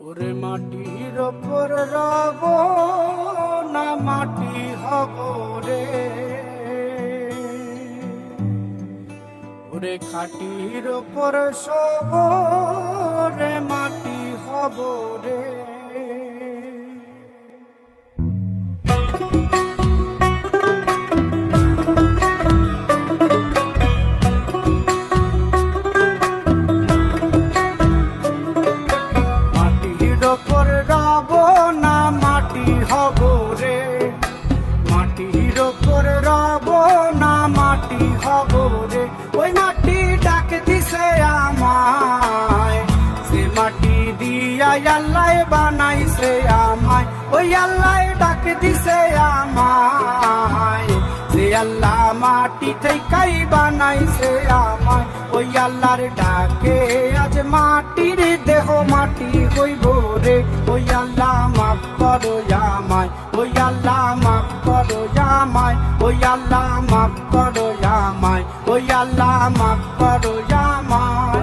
ওরে মাটির ওপর রব না মাটি হব রে, ওরে খাটির ওপর সব রে মাটি হব রে। ওপর রব না মাটি হব রে, মাটির ওপর রব না মাটি হব রে। ওই মাটি ডাক দিছে আমায়, সে মাটি দিয়া আল্লাহ বানাইছে আমায়। ওই আল্লাহ ডাক দিছে আমায়, যে আল্লাহ মাটি থেকেই বানাইছে আমায়। ওই আল্লাহর ডাকে আজ মাটির দেহ মাটি হইব রে। ওই আল্লাহ মাফ করো আমায়, ওই আল্লাহ মাফ করো আমায়, ওই আল্লাহ মাফ করো আমায়, ওই আল্লাহ মাফ করো আমায়।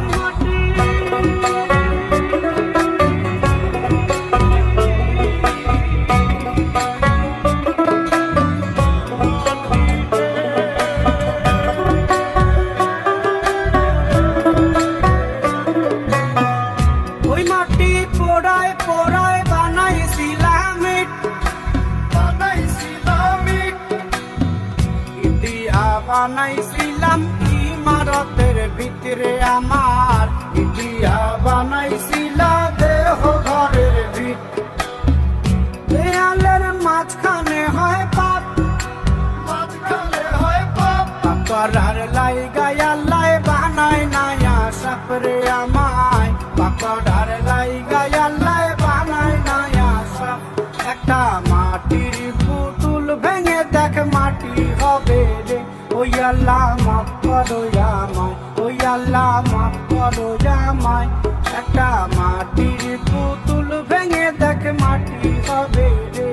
পোড়ায় পোড়ায় বানাইছিলাম ইটিয়া বানাইছিলাম ইমারতের ভিতরে আমার, ইটিয়া বানাইছিলাম দেহ ঘরের ভিত। দেয়ালের মাঝখানে হয় পাপ, মাঝখানে হয় পাপ, করার লাইগায় আল্লাহ বানায় নায়া সাপরে আমায়। পাকড়ার লাইগায় আল্লাহ বানায় নায়া সাপ। একটা মাটির পুতুল ভেঙে দেখ মাটি হবে রে। ওই আল্লাহ মাফ করো আমায়, ওই আল্লাহ মাফ করো আমায়। একটা মাটির পুতুল ভেঙে দেখ মাটি হবে রে।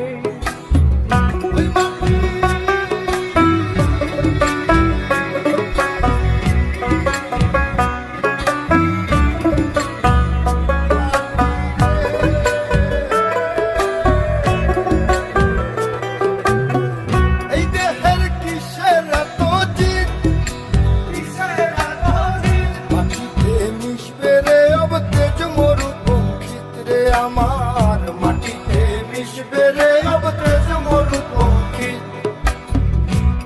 আমার মাটিতে মিশবে রে অব তেজ মরুপঙ্খী।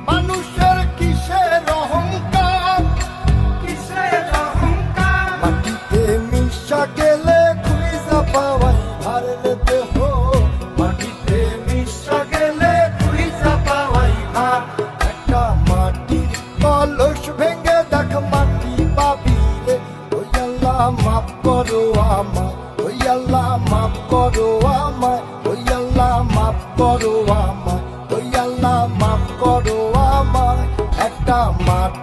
মানুষের কিসের অহংকার, কিসের অহংকার, মাটিতে মিশা গেলে খুঁজা পাওয়াই ভারলে দেহ। মাটিতে মিশা গেলে খুঁজা পাওয়াই ভার। একটা মাটির কলস ভেঙে দেখ মাটি পাবি রে। ওই আল্লাহ মাফ করো আমায়, ওই আল্লাহ মাফ করো আমায়, ওই আল্লাহ মাফ করো আমায়, ওই আল্লাহ মাফ করো আমায়। একটা মাটি